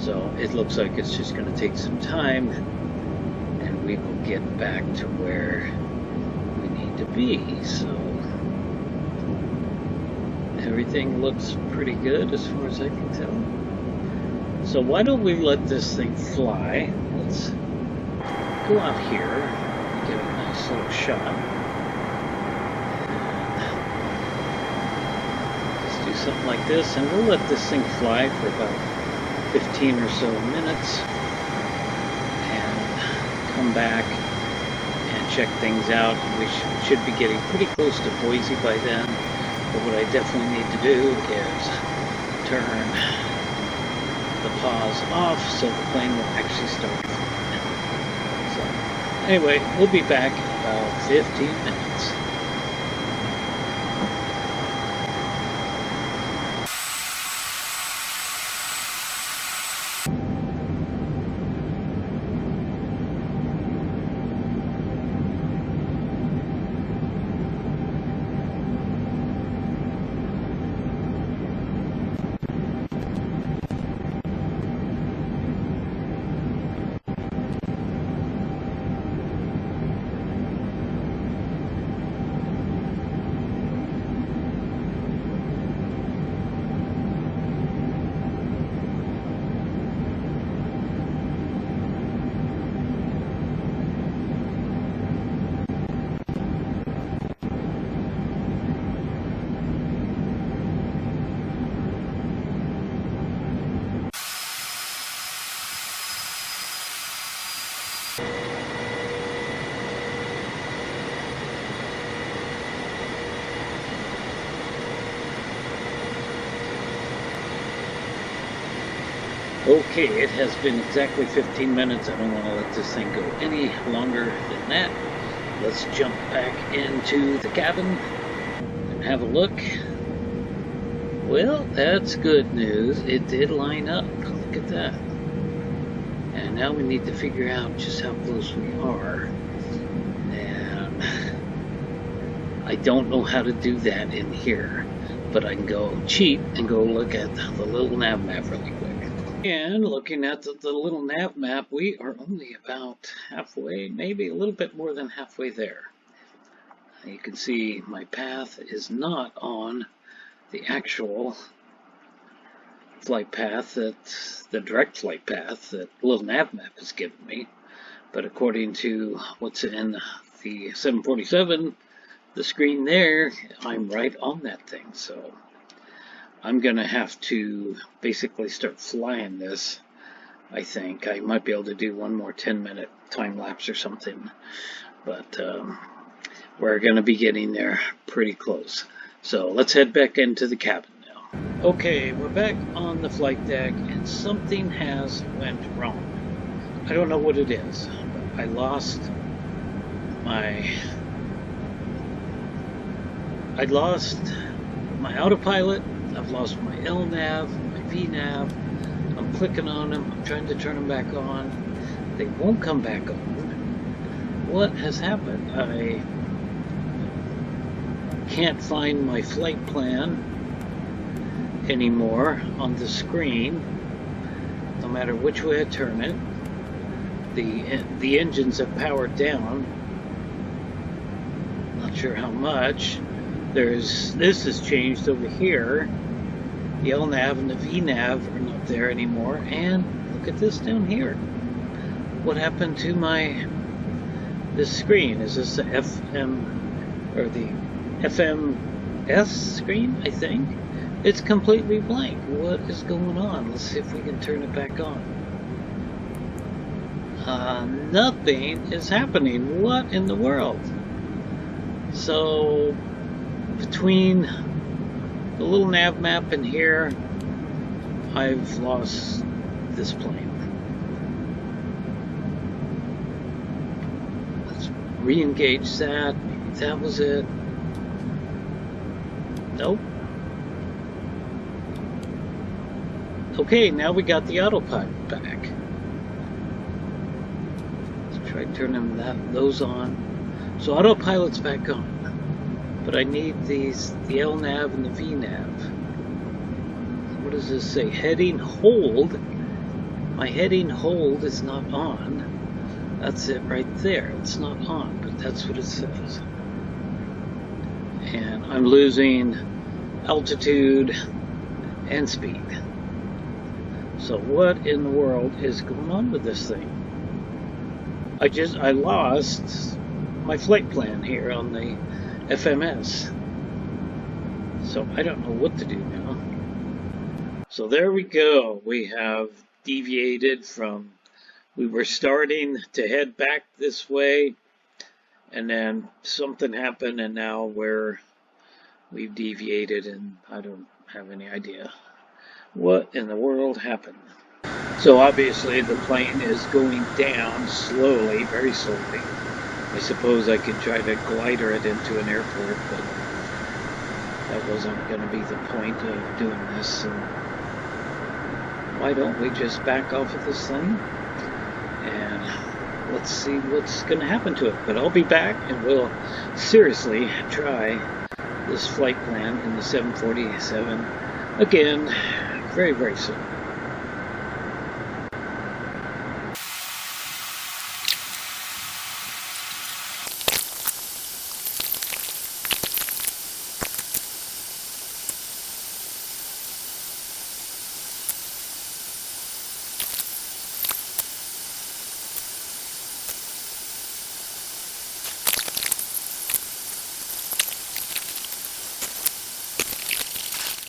So it looks like it's just going to take some time, and we will get back to where we need to be. So everything looks pretty good as far as I can tell. So why don't we let this thing fly? Let's go out here and get a nice little shot. Let's do something like this, and we'll let this thing fly for about 15 or so minutes and come back and check things out. We should be getting pretty close to Boise by then, but what I definitely need to do is turn the pause off so the plane will actually start flying. So anyway, we'll be back in about 15 minutes. Okay, it has been exactly 15 minutes. I don't want to let this thing go any longer than that. Let's jump back into the cabin and have a look. Well, that's good news. It did line up. Look at that. And now we need to figure out just how close we are. And I don't know how to do that in here, but I can go cheat and go look at the little nav map really quick. And looking at the little nav map, we are only about halfway, maybe a little bit more than halfway there. You can see my path is not on the actual flight path, the direct flight path that little nav map has given me. But according to what's in the 747, the screen there, I'm right on that thing. So I'm going to have to basically start flying this, I think. I might be able to do one more 10-minute time lapse or something, but we're going to be getting there pretty close. So let's head back into the cabin now. Okay, we're back on the flight deck, and something has went wrong. I don't know what it is. I lost my autopilot. I've lost my LNAV, my VNAV. I'm clicking on them. I'm trying to turn them back on. They won't come back on. What has happened? I can't find my flight plan anymore on the screen. No matter which way I turn it, the engines have powered down. Not sure how much. This has changed over here. The LNAV and the VNAV are not there anymore. And look at this down here. What happened to this screen? Is this the FM or the FMS screen? I think it's completely blank. What is going on? Let's see if we can turn it back on. Nothing is happening. What in the world? So between the little nav map in here, I've lost this plane. Let's re-engage that. Maybe that was it. Nope. Okay, now we got the autopilot back. Let's try turning those on. So autopilot's back on. But I need the LNAV and the VNAV. What does this say? Heading hold My heading hold is not on. That's it right there. It's not on, but that's what it says. And I'm losing altitude and speed. So what in the world is going on with this thing? I lost my flight plan here on the FMS. So I don't know what to do now. So there we go. We have deviated from, we were starting to head back this way, and then something happened, and now we've deviated, and I don't have any idea what in the world happened. So obviously the plane is going down slowly, very slowly. I suppose I could try to glider it into an airport, but that wasn't going to be the point of doing this. So why don't we just back off of this thing and let's see what's going to happen to it. But I'll be back and we'll seriously try this flight plan in the 747 again very, very soon.